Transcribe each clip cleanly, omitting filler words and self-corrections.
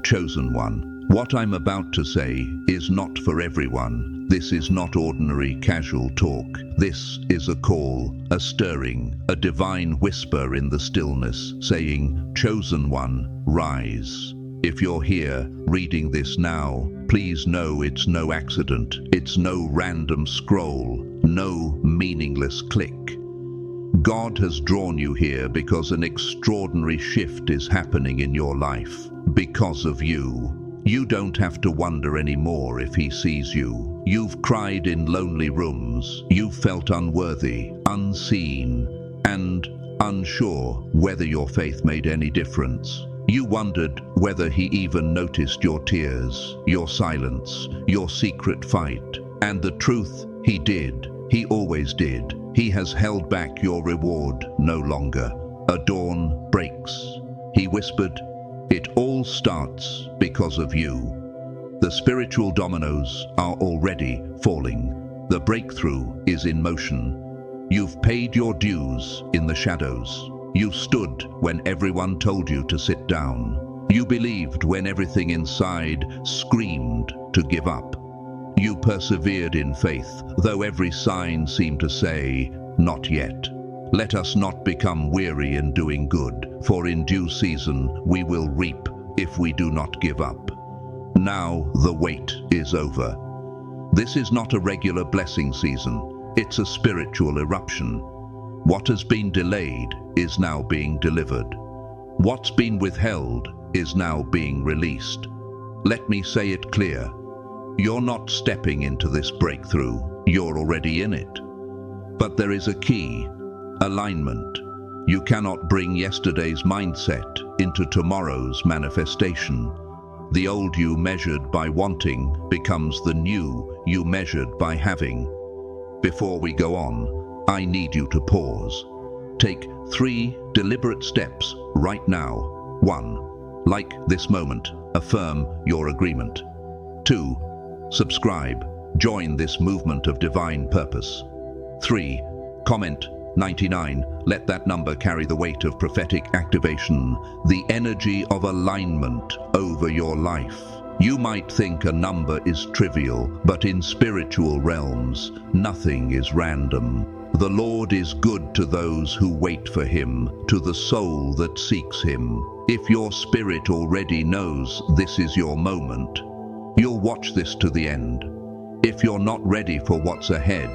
chosen one. What I'm about to say is not for everyone. This is not ordinary casual talk. This is a call, a stirring, a divine whisper in the stillness, saying, "Chosen one, rise." If you're here, reading this now, please know it's no accident. It's no random scroll, no meaningless click. God has drawn you here because an extraordinary shift is happening in your life. Because of you. You don't have to wonder anymore if He sees you. You've cried in lonely rooms. You've felt unworthy, unseen, and unsure whether your faith made any difference. You wondered whether He even noticed your tears, your silence, your secret fight. And the truth, He did. He always did. He has held back your reward no longer. A dawn breaks. He whispered, "It all starts because of you." The spiritual dominoes are already falling. The breakthrough is in motion. You've paid your dues in the shadows. You stood when everyone told you to sit down. You believed when everything inside screamed to give up. You persevered in faith, though every sign seemed to say, "Not yet." Let us not become weary in doing good, for in due season we will reap if we do not give up. Now the wait is over. This is not a regular blessing season, it's a spiritual eruption. What has been delayed is now being delivered. What's been withheld is now being released. Let me say it clear. You're not stepping into this breakthrough, you're already in it. But there is a key. Alignment. You cannot bring yesterday's mindset into tomorrow's manifestation. The old you measured by wanting becomes the new you measured by having. Before we go on, I need you to pause. Take 3 deliberate steps right now. 1. Like this moment, affirm your agreement. 2. Subscribe. Join this movement of divine purpose. 3. Comment 99. Let that number carry the weight of prophetic activation, the energy of alignment over your life. You might think a number is trivial, but in spiritual realms, nothing is random. The Lord is good to those who wait for Him, to the soul that seeks Him. If your spirit already knows this is your moment, you'll watch this to the end. If you're not ready for what's ahead,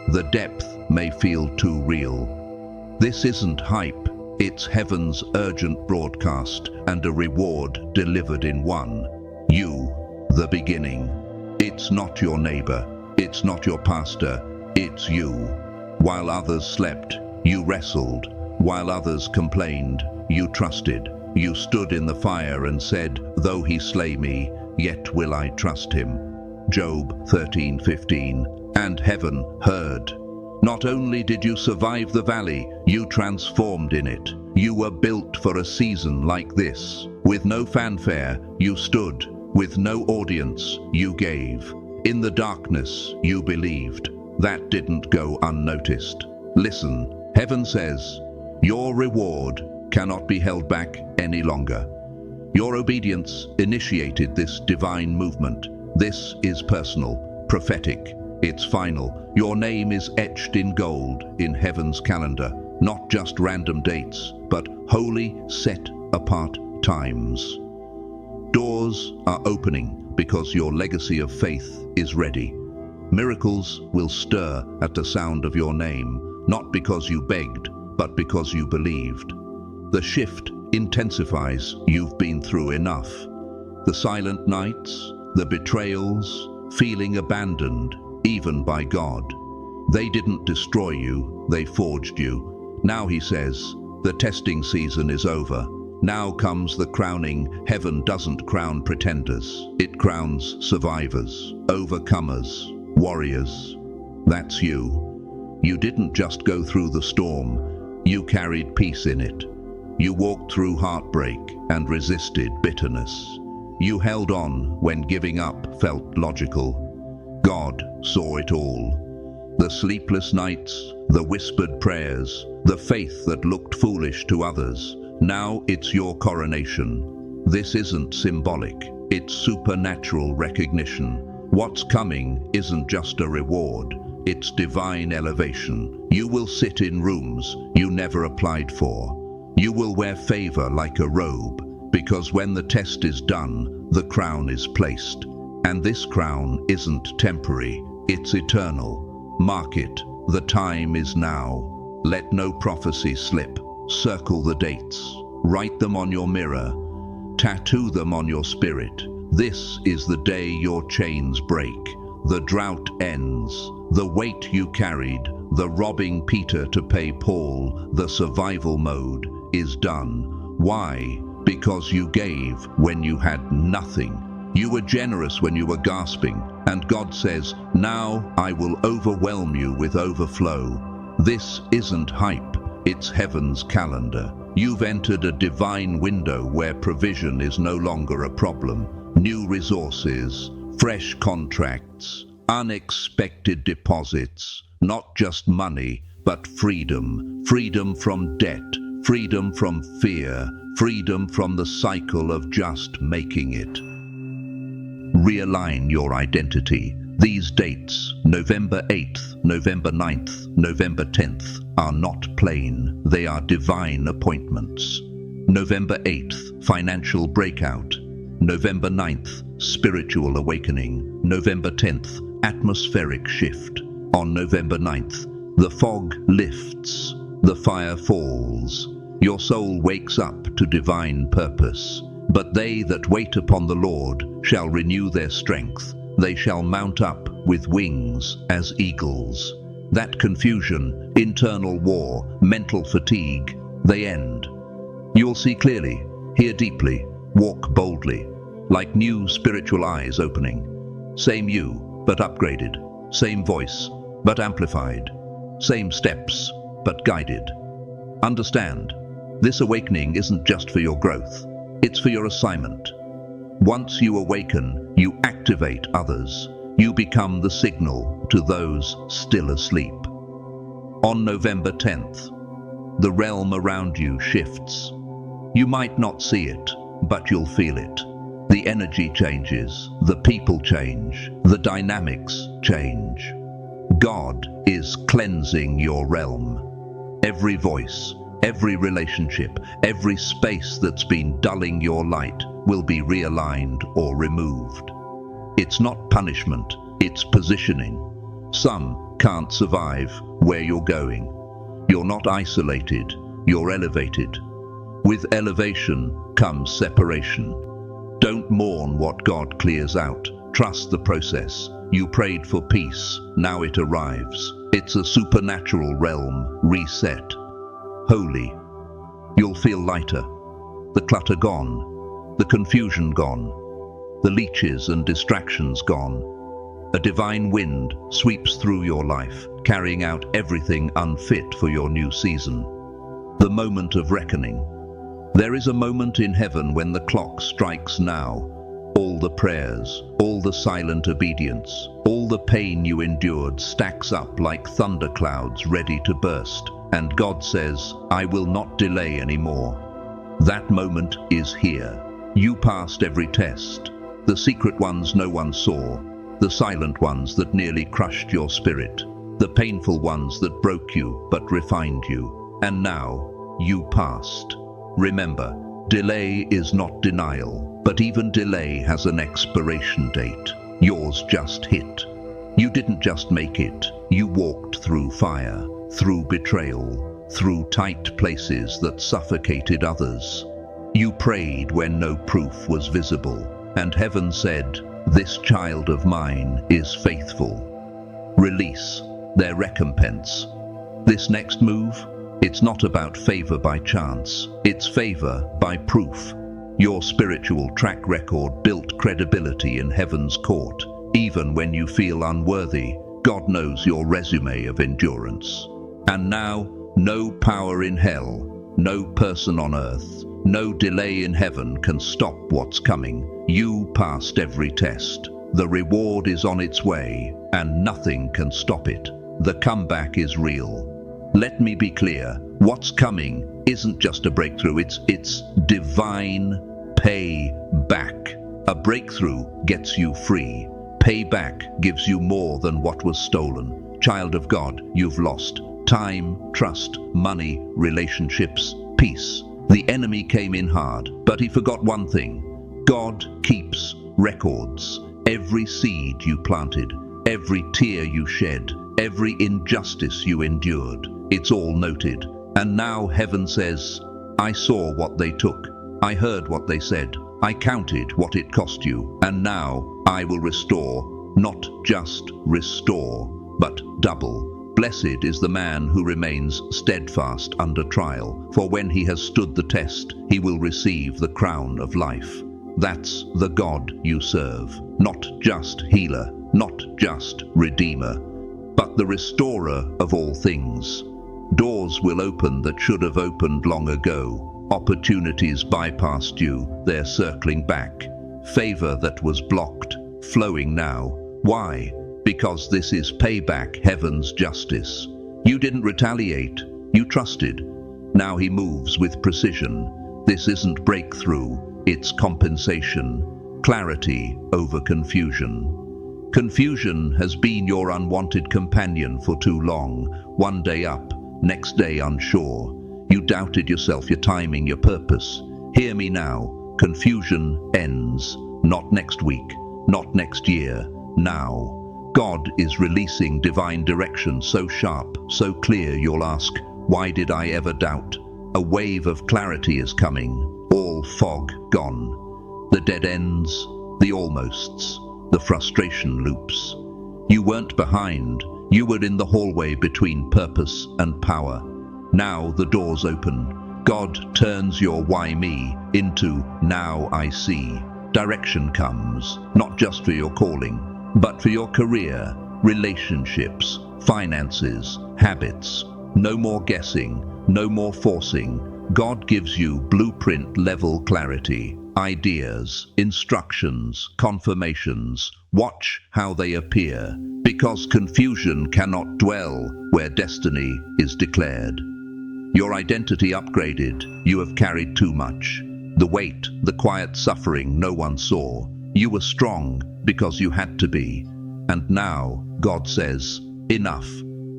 the depth may feel too real. This isn't hype, it's heaven's urgent broadcast and a reward delivered in one. You, the beginning. It's not your neighbor, it's not your pastor, it's you. While others slept, you wrestled. While others complained, you trusted. You stood in the fire and said, "Though He slay me, yet will I trust Him." Job 13:15. And heaven heard. Not only did you survive the valley, you transformed in it. You were built for a season like this. With no fanfare, you stood. With no audience, you gave. In the darkness, you believed. That didn't go unnoticed. Listen, heaven says, your reward cannot be held back any longer. Your obedience initiated this divine movement. This is personal, prophetic. It's final. Your name is etched in gold in heaven's calendar. Not just random dates, but holy, set-apart times. Doors are opening because your legacy of faith is ready. Miracles will stir at the sound of your name, not because you begged, but because you believed. The shift intensifies. You've been through enough. The silent nights, the betrayals, feeling abandoned, even by God. They didn't destroy you, they forged you. Now He says, the testing season is over. Now comes the crowning. Heaven doesn't crown pretenders. It crowns survivors, overcomers, warriors. That's you. You didn't just go through the storm. You carried peace in it. You walked through heartbreak and resisted bitterness. You held on when giving up felt logical. God saw it all. The sleepless nights, the whispered prayers, the faith that looked foolish to others. Now it's your coronation. This isn't symbolic, it's supernatural recognition. What's coming isn't just a reward, it's divine elevation. You will sit in rooms you never applied for. You will wear favor like a robe, because when the test is done, the crown is placed. And this crown isn't temporary, it's eternal. Mark it, the time is now. Let no prophecy slip. Circle the dates, write them on your mirror, tattoo them on your spirit. This is the day your chains break. The drought ends. The weight you carried, the robbing Peter to pay Paul, the survival mode is done. Why? Because you gave when you had nothing. You were generous when you were gasping, and God says, now I will overwhelm you with overflow. This isn't hype, it's heaven's calendar. You've entered a divine window where provision is no longer a problem. New resources, fresh contracts, unexpected deposits, not just money, but freedom. Freedom from debt, freedom from fear, freedom from the cycle of just making it. Realign your identity. These dates, November 8th, November 9th, November 10th, are not plain. They are divine appointments. November 8th, financial breakout. November 9th, spiritual awakening. November 10th, atmospheric shift. On November 9th, the fog lifts, the fire falls. Your soul wakes up to divine purpose. But they that wait upon the Lord shall renew their strength. They shall mount up with wings as eagles. That confusion, internal war, mental fatigue, they end. You'll see clearly, hear deeply, walk boldly, like new spiritual eyes opening. Same you, but upgraded. Same voice, but amplified. Same steps, but guided. Understand, this awakening isn't just for your growth. It's for your assignment. Once you awaken, you activate others. You become the signal to those still asleep. On November 10th, the realm around you shifts. You might not see it, but you'll feel it. The energy changes, the people change, the dynamics change. God is cleansing your realm. Every voice, every relationship, every space that's been dulling your light will be realigned or removed. It's not punishment, it's positioning. Some can't survive where you're going. You're not isolated, you're elevated. With elevation comes separation. Don't mourn what God clears out. Trust the process. You prayed for peace, now it arrives. It's a supernatural realm reset. Holy. You'll feel lighter. The clutter gone. The confusion gone. The leeches and distractions gone. A divine wind sweeps through your life, carrying out everything unfit for your new season. The moment of reckoning. There is a moment in heaven when the clock strikes now. All the prayers, all the silent obedience, all the pain you endured stacks up like thunderclouds ready to burst. And God says, I will not delay anymore. That moment is here. You passed every test. The secret ones no one saw. The silent ones that nearly crushed your spirit. The painful ones that broke you but refined you. And now, you passed. Remember, delay is not denial, but even delay has an expiration date. Yours just hit. You didn't just make it. You walked through fire, through betrayal, through tight places that suffocated others. You prayed when no proof was visible, and heaven said, this child of mine is faithful. Release their recompense. This next move, it's not about favor by chance, it's favor by proof. Your spiritual track record built credibility in heaven's court. Even when you feel unworthy, God knows your resume of endurance. And now, no power in hell, no person on earth, no delay in heaven can stop what's coming. You passed every test. The reward is on its way, and nothing can stop it. The comeback is real. Let me be clear, what's coming isn't just a breakthrough, it's divine Pay back. A breakthrough gets you free. Payback gives you more than what was stolen. Child of God, you've lost time, trust, money, relationships, peace. The enemy came in hard, but he forgot one thing. God keeps records. Every seed you planted, every tear you shed, every injustice you endured, it's all noted. And now heaven says, I saw what they took. I heard what they said. I counted what it cost you. And now I will restore, not just restore, but double. Blessed is the man who remains steadfast under trial, for when he has stood the test, he will receive the crown of life. That's the God you serve. Not just healer, not just redeemer, but the restorer of all things. Doors will open that should have opened long ago. Opportunities bypassed you, they're circling back. Favor that was blocked, flowing now. Why? Because this is payback, heaven's justice. You didn't retaliate, you trusted. Now he moves with precision. This isn't breakthrough, it's compensation. Clarity over confusion. Confusion has been your unwanted companion for too long. One day up, next day unsure. You doubted yourself, your timing, your purpose. Hear me now. Confusion ends. Not next week, not next year, now. God is releasing divine direction so sharp, so clear you'll ask, why did I ever doubt? A wave of clarity is coming, all fog gone. The dead ends, the almosts, the frustration loops. You weren't behind, you were in the hallway between purpose and power. Now the doors open. God turns your why me into now I see. Direction comes, not just for your calling, but for your career, relationships, finances, habits. No more guessing, no more forcing. God gives you blueprint level clarity, ideas, instructions, confirmations. Watch how they appear, because confusion cannot dwell where destiny is declared. Your identity upgraded, you have carried too much. The weight, the quiet suffering no one saw. You were strong because you had to be. And now, God says, enough.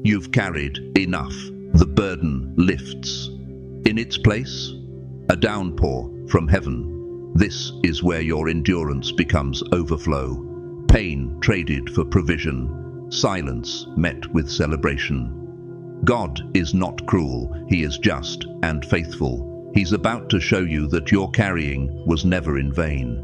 You've carried enough. The burden lifts. In its place, a downpour from heaven. This is where your endurance becomes overflow. Pain traded for provision. Silence met with celebration. God is not cruel, he is just and faithful. He's about to show you that your carrying was never in vain.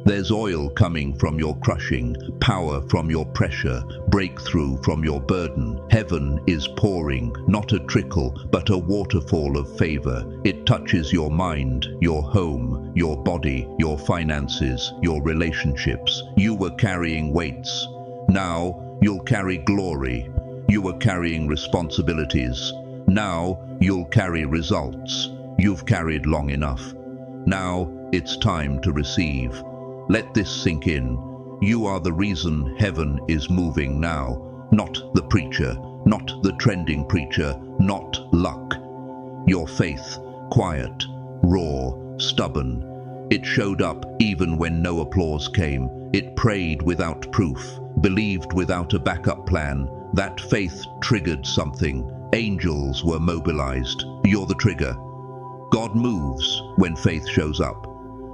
There's oil coming from your crushing, power from your pressure, breakthrough from your burden. Heaven is pouring, not a trickle, but a waterfall of favor. It touches your mind, your home, your body, your finances, your relationships. You were carrying weights. Now you'll carry glory. You were carrying responsibilities. Now you'll carry results. You've carried long enough. Now it's time to receive. Let this sink in. You are the reason heaven is moving now. Not the preacher, not the trending preacher, not luck. Your faith, quiet, raw, stubborn. It showed up even when no applause came. It prayed without proof, believed without a backup plan. That faith triggered something. Angels were mobilized. You're the trigger. God moves when faith shows up.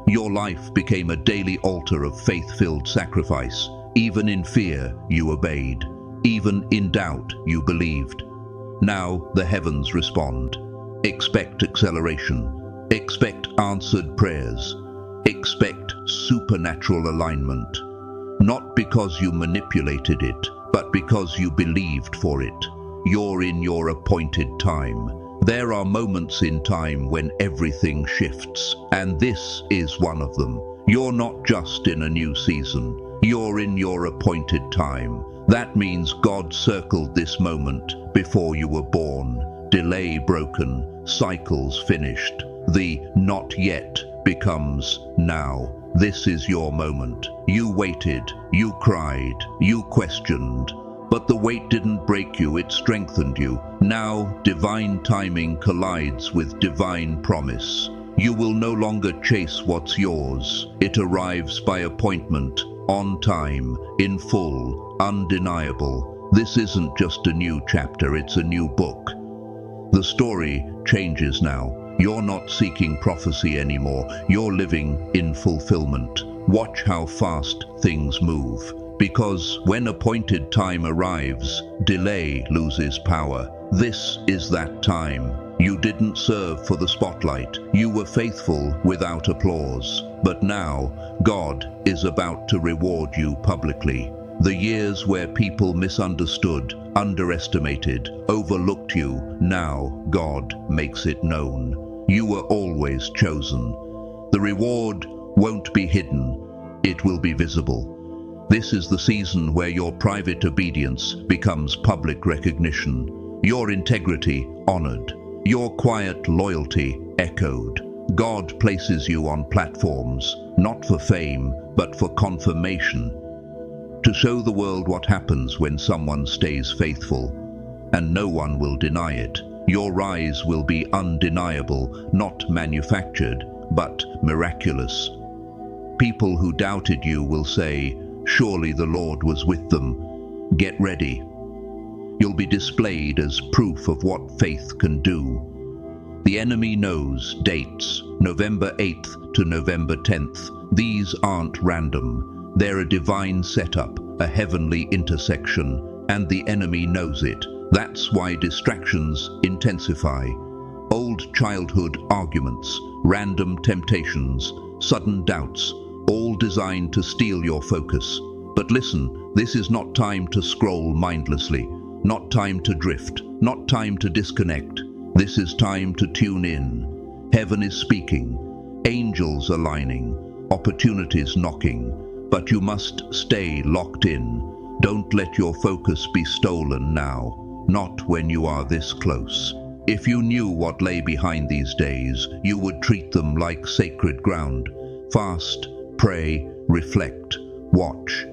Your life became a daily altar of faith-filled sacrifice. Even in fear, you obeyed. Even in doubt, you believed. Now the heavens respond. Expect acceleration. Expect answered prayers. Expect supernatural alignment. Not because you manipulated it, but because you believed for it. You're in your appointed time. There are moments in time when everything shifts, and this is one of them. You're not just in a new season, you're in your appointed time. That means God circled this moment before you were born. Delay broken, cycles finished. The not yet becomes now. This is your moment. You waited, you cried, you questioned. But the weight didn't break you, it strengthened you. Now, divine timing collides with divine promise. You will no longer chase what's yours. It arrives by appointment, on time, in full, undeniable. This isn't just a new chapter, it's a new book. The story changes now. You're not seeking prophecy anymore. You're living in fulfillment. Watch how fast things move. Because when appointed time arrives, delay loses power. This is that time. You didn't serve for the spotlight. You were faithful without applause. But now, God is about to reward you publicly. The years where people misunderstood, underestimated, overlooked you, now God makes it known. You were always chosen. The reward won't be hidden. It will be visible. This is the season where your private obedience becomes public recognition. Your integrity honored. Your quiet loyalty echoed. God places you on platforms, not for fame, but for confirmation. To show the world what happens when someone stays faithful, and no one will deny it. Your rise will be undeniable, not manufactured, but miraculous. People who doubted you will say, "Surely the Lord was with them." Get ready. You'll be displayed as proof of what faith can do. The enemy knows dates, November 8th to November 10th. These aren't random. They're a divine setup, a heavenly intersection, and the enemy knows it. That's why distractions intensify. Old childhood arguments, random temptations, sudden doubts, all designed to steal your focus. But listen, this is not time to scroll mindlessly, not time to drift, not time to disconnect. This is time to tune in. Heaven is speaking, angels aligning, opportunities knocking, but you must stay locked in. Don't let your focus be stolen now, not when you are this close. If you knew what lay behind these days, you would treat them like sacred ground. Fast, pray, reflect, watch.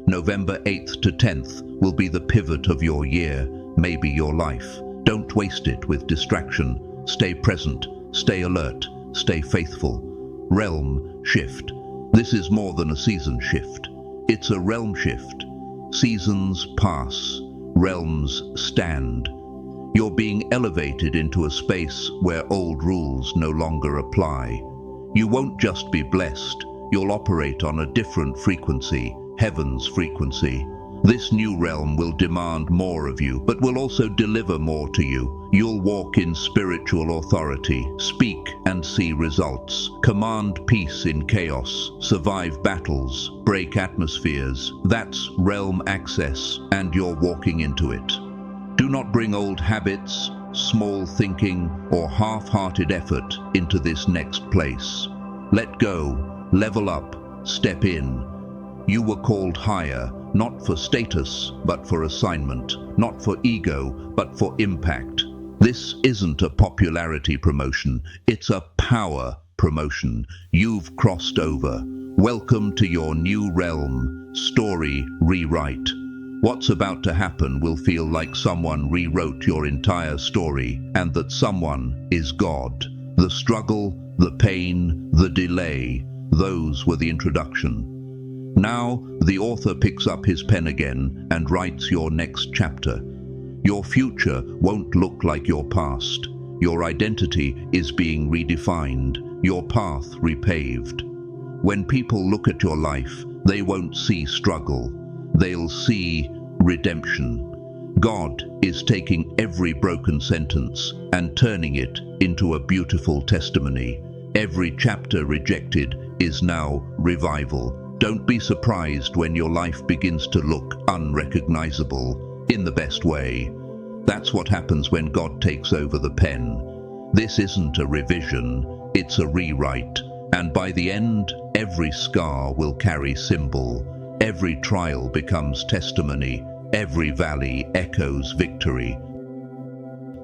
November 8th to 10th will be the pivot of your year, maybe your life. Don't waste it with distraction. Stay present, stay alert, stay faithful. Realm shift. This is more than a season shift. It's a realm shift. Seasons pass, realms stand. You're being elevated into a space where old rules no longer apply. You won't just be blessed, you'll operate on a different frequency, heaven's frequency. This new realm will demand more of you, but will also deliver more to you. You'll walk in spiritual authority, speak and see results, command peace in chaos, survive battles, break atmospheres. That's realm access, and you're walking into it. Do not bring old habits, small thinking, or half-hearted effort into this next place. Let go, level up, step in. You were called higher, not for status, but for assignment, not for ego, but for impact. This isn't a popularity promotion, it's a power promotion. You've crossed over. Welcome to your new realm. Story rewrite. What's about to happen will feel like someone rewrote your entire story, and that someone is God. The struggle, the pain, the delay, those were the introduction. Now, the author picks up his pen again and writes your next chapter. Your future won't look like your past. Your identity is being redefined, your path repaved. When people look at your life, they won't see struggle. They'll see redemption. God is taking every broken sentence and turning it into a beautiful testimony. Every chapter rejected is now revival. Don't be surprised when your life begins to look unrecognizable, in the best way. That's what happens when God takes over the pen. This isn't a revision, it's a rewrite. And by the end, every scar will carry symbol. Every trial becomes testimony. Every valley echoes victory.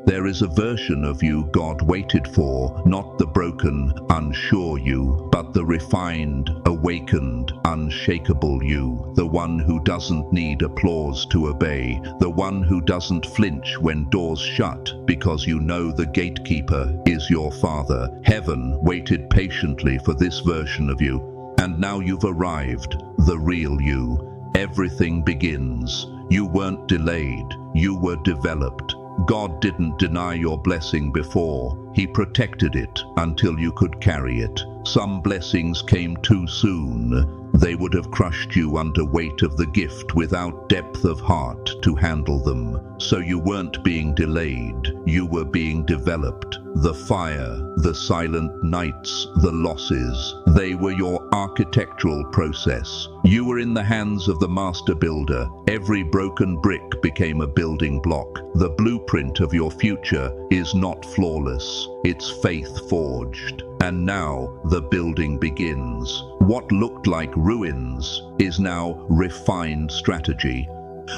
There is a version of you God waited for, not the broken, unsure you, but the refined, awakened, unshakable you, the one who doesn't need applause to obey, the one who doesn't flinch when doors shut, because you know the gatekeeper is your Father. Heaven waited patiently for this version of you, and now you've arrived, the real you. Everything begins. You weren't delayed, you were developed. God didn't deny your blessing before. He protected it until you could carry it. Some blessings came too soon. They would have crushed you under weight of the gift without depth of heart to handle them. So you weren't being delayed, you were being developed. The fire, the silent nights, the losses, they were your architectural process. You were in the hands of the master builder. Every broken brick became a building block. The blueprint of your future is not flawless, it's faith forged. And now the building begins. What looked like ruins is now refined strategy.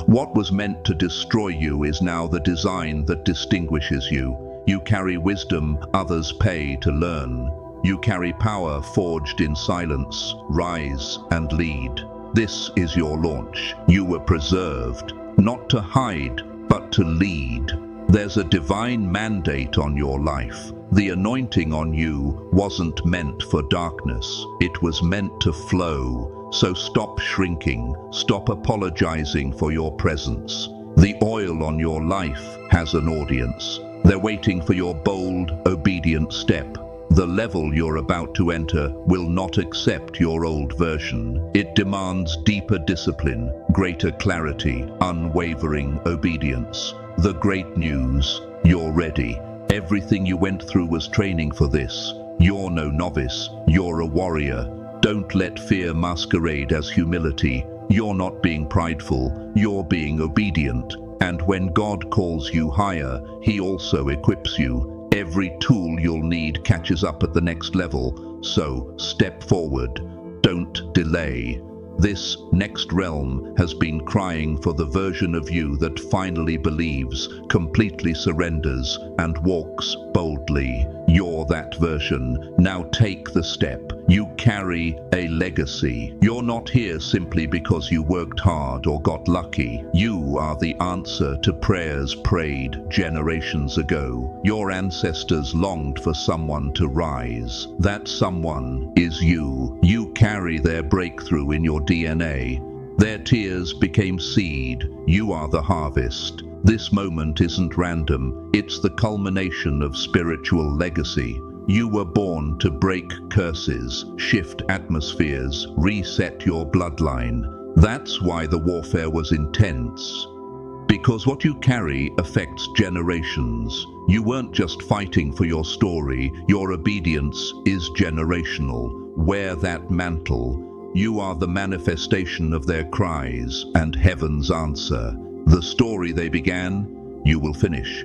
What was meant to destroy you is now the design that distinguishes you. You carry wisdom others pay to learn. You carry power forged in silence. Rise and lead. This is your launch. You were preserved, not to hide, but to lead. There's a divine mandate on your life. The anointing on you wasn't meant for darkness. It was meant to flow. So stop shrinking. Stop apologizing for your presence. The oil on your life has an audience. They're waiting for your bold, obedient step. The level you're about to enter will not accept your old version. It demands deeper discipline, greater clarity, unwavering obedience. The great news, you're ready. Everything you went through was training for this. You're no novice, you're a warrior. Don't let fear masquerade as humility. You're not being prideful, you're being obedient. And when God calls you higher, He also equips you. Every tool you'll need catches up at the next level. So step forward, don't delay. This next realm has been crying for the version of you that finally believes, completely surrenders, and walks boldly. You're that version. Now take the step. You carry a legacy. You're not here simply because you worked hard or got lucky. You are the answer to prayers prayed generations ago. Your ancestors longed for someone to rise. That someone is you. You carry their breakthrough in your DNA. Their tears became seed. You are the harvest. This moment isn't random. It's the culmination of spiritual legacy. You were born to break curses, shift atmospheres, reset your bloodline. That's why the warfare was intense. Because what you carry affects generations. You weren't just fighting for your story. Your obedience is generational. Wear that mantle. You are the manifestation of their cries and heaven's answer. The story they began, you will finish.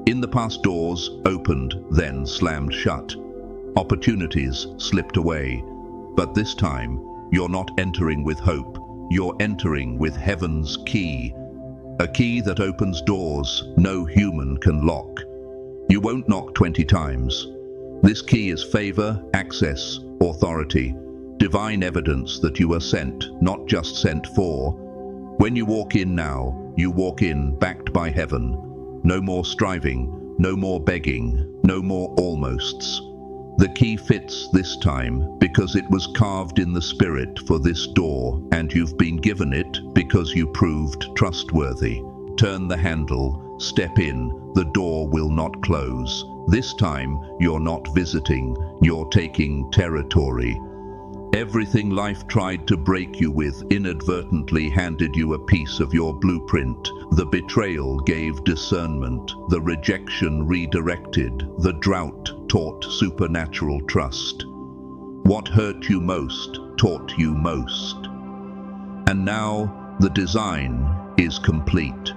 In the past, doors opened, then slammed shut. Opportunities slipped away. But this time, you're not entering with hope. You're entering with heaven's key. A key that opens doors no human can lock. You won't knock 20 times. This key is favor, access, authority. Divine evidence that you are sent, not just sent for. When you walk in now, you walk in backed by heaven. No more striving, no more begging, no more almosts. The key fits this time because it was carved in the spirit for this door, and you've been given it because you proved trustworthy. Turn the handle, step in, the door will not close. This time, you're not visiting, you're taking territory. Everything life tried to break you with inadvertently handed you a piece of your blueprint. The betrayal gave discernment, the rejection redirected, the drought taught supernatural trust. What hurt you most taught you most. And now the design is complete.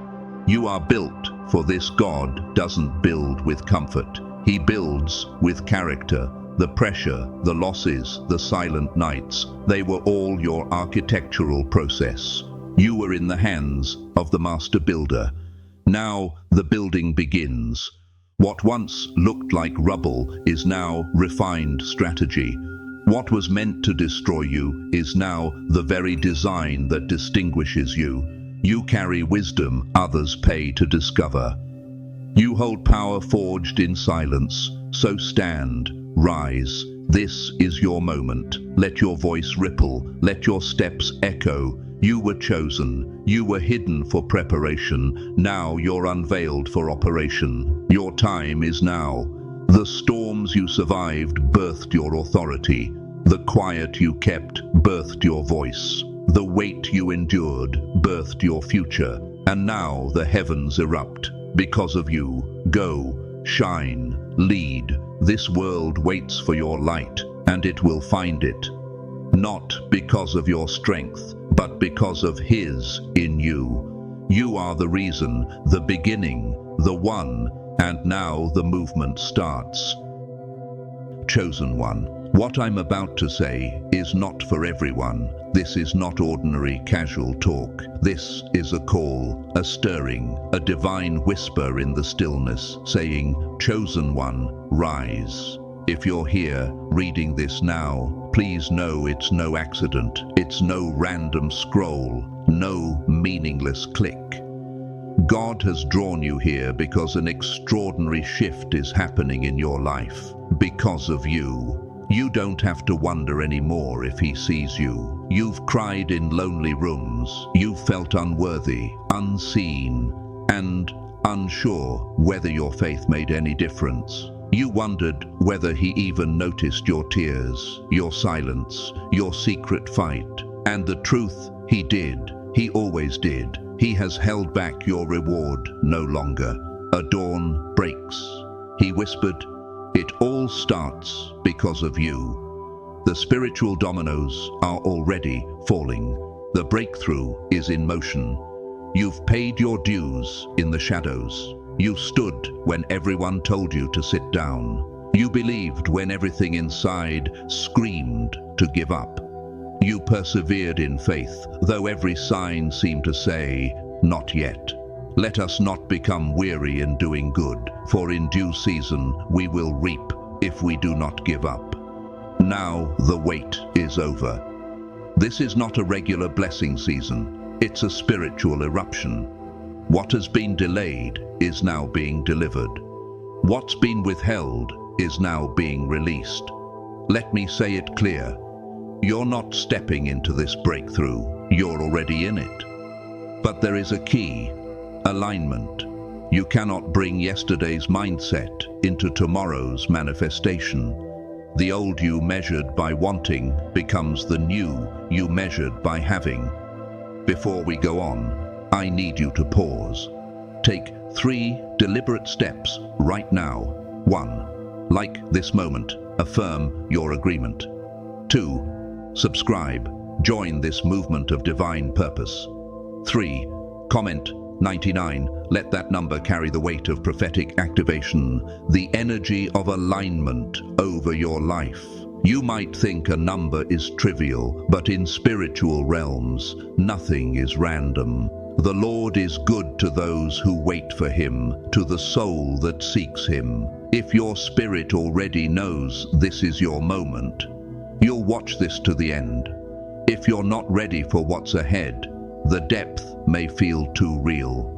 You are built, for this God doesn't build with comfort. He builds with character. The pressure, the losses, the silent nights, they were all your architectural process. You were in the hands of the master builder. Now the building begins. What once looked like rubble is now refined strategy. What was meant to destroy you is now the very design that distinguishes you. You carry wisdom others pay to discover. You hold power forged in silence, so stand, rise. This is your moment. Let your voice ripple, let your steps echo. You were chosen, you were hidden for preparation, now you're unveiled for operation. Your time is now. The storms you survived birthed your authority. The quiet you kept birthed your voice. The weight you endured birthed your future. And now the heavens erupt. Because of you, go, shine, lead. This world waits for your light, and it will find it. Not because of your strength, but because of His in you. You are the reason, the beginning, the one, and now the movement starts. Chosen one. What I'm about to say is not for everyone. This is not ordinary casual talk. This is a call, a stirring, a divine whisper in the stillness, saying, "Chosen one, rise." If you're here, reading this now, please know it's no accident. It's no random scroll, no meaningless click. God has drawn you here because an extraordinary shift is happening in your life. Because of you. You don't have to wonder anymore if He sees you. You've cried in lonely rooms. You've felt unworthy, unseen, and unsure whether your faith made any difference. You wondered whether He even noticed your tears, your silence, your secret fight. And the truth, He did. He always did. He has held back your reward no longer. A dawn breaks. He whispered, "It all starts because of you." The spiritual dominoes are already falling. The breakthrough is in motion. You've paid your dues in the shadows. You stood when everyone told you to sit down. You believed when everything inside screamed to give up. You persevered in faith, though every sign seemed to say, "Not yet." Let us not become weary in doing good, for in due season we will reap if we do not give up. Now the wait is over. This is not a regular blessing season, it's a spiritual eruption. What has been delayed is now being delivered. What's been withheld is now being released. Let me say it clear. You're not stepping into this breakthrough, you're already in it. But there is a key. Alignment. You cannot bring yesterday's mindset into tomorrow's manifestation. The old you measured by wanting becomes the new you measured by having. Before we go on, I need you to pause. Take 3 deliberate steps right now. 1. Like this moment, affirm your agreement. 2. Subscribe. Join this movement of divine purpose. 3. Comment 99. Let that number carry the weight of prophetic activation, the energy of alignment over your life. You might think a number is trivial, but in spiritual realms, nothing is random. The Lord is good to those who wait for Him, to the soul that seeks Him. If your spirit already knows this is your moment, you'll watch this to the end. If you're not ready for what's ahead, the depth may feel too real.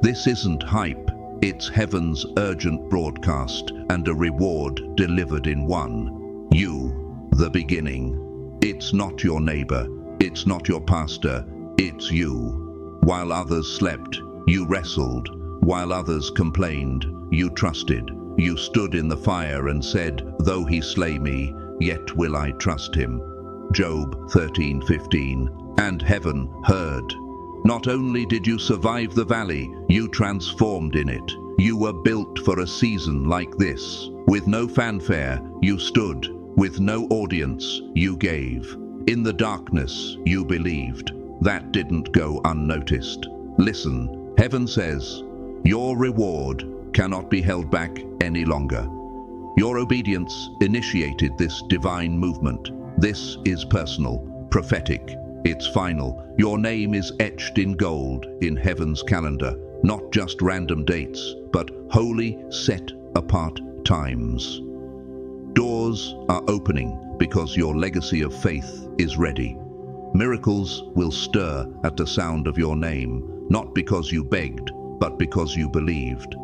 This isn't hype, it's heaven's urgent broadcast and a reward delivered in one. You, the beginning. It's not your neighbor, it's not your pastor, it's you. While others slept, you wrestled. While others complained, you trusted. You stood in the fire and said, "Though He slay me, yet will I trust Him." Job 13:15. And heaven heard. Not only did you survive the valley, you transformed in it. You were built for a season like this. With no fanfare, you stood. With no audience, you gave. In the darkness, you believed. That didn't go unnoticed. Listen, heaven says, your reward cannot be held back any longer. Your obedience initiated this divine movement. This is personal, prophetic. It's final. Your name is etched in gold in heaven's calendar. Not just random dates, but holy, set-apart times. Doors are opening because your legacy of faith is ready. Miracles will stir at the sound of your name, not because you begged, but because you believed.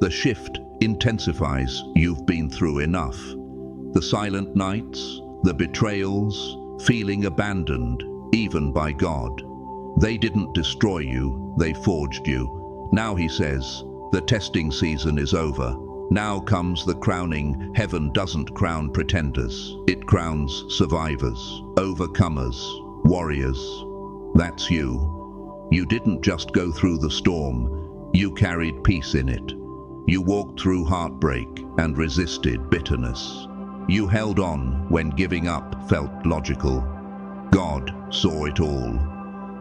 The shift intensifies. You've been through enough. The silent nights, the betrayals, feeling abandoned, even by God. They didn't destroy you, they forged you. Now he says, the testing season is over. Now comes the crowning. Heaven doesn't crown pretenders. It crowns survivors, overcomers, warriors. That's you. You didn't just go through the storm, you carried peace in it. You walked through heartbreak and resisted bitterness. You held on when giving up felt logical. God saw it all.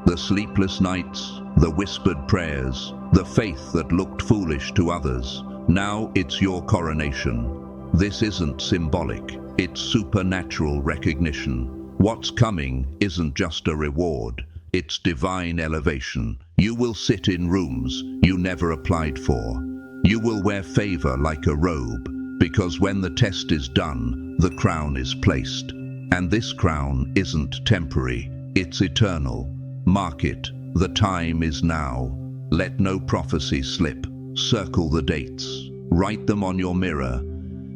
The sleepless nights, the whispered prayers, the faith that looked foolish to others. Now it's your coronation. This isn't symbolic, it's supernatural recognition. What's coming isn't just a reward, it's divine elevation. You will sit in rooms you never applied for. You will wear favor like a robe, because when the test is done, the crown is placed. And this crown isn't temporary, it's eternal. Mark it, the time is now. Let no prophecy slip. Circle the dates, write them on your mirror,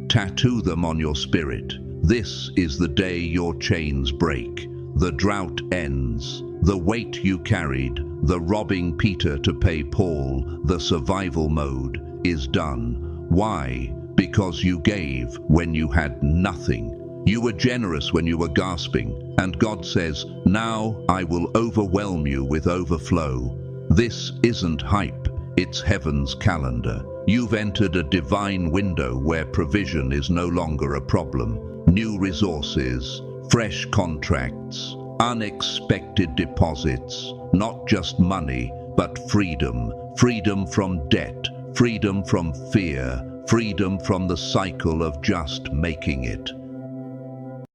tattoo them on your spirit. This is the day your chains break. The drought ends. The weight you carried, the robbing Peter to pay Paul, the survival mode is done. Why? Because you gave when you had nothing. You were generous when you were gasping, and God says, now I will overwhelm you with overflow. This isn't hype, it's heaven's calendar. You've entered a divine window where provision is no longer a problem. New resources, fresh contracts, unexpected deposits, not just money, but freedom. Freedom from debt, freedom from fear, freedom from the cycle of just making it.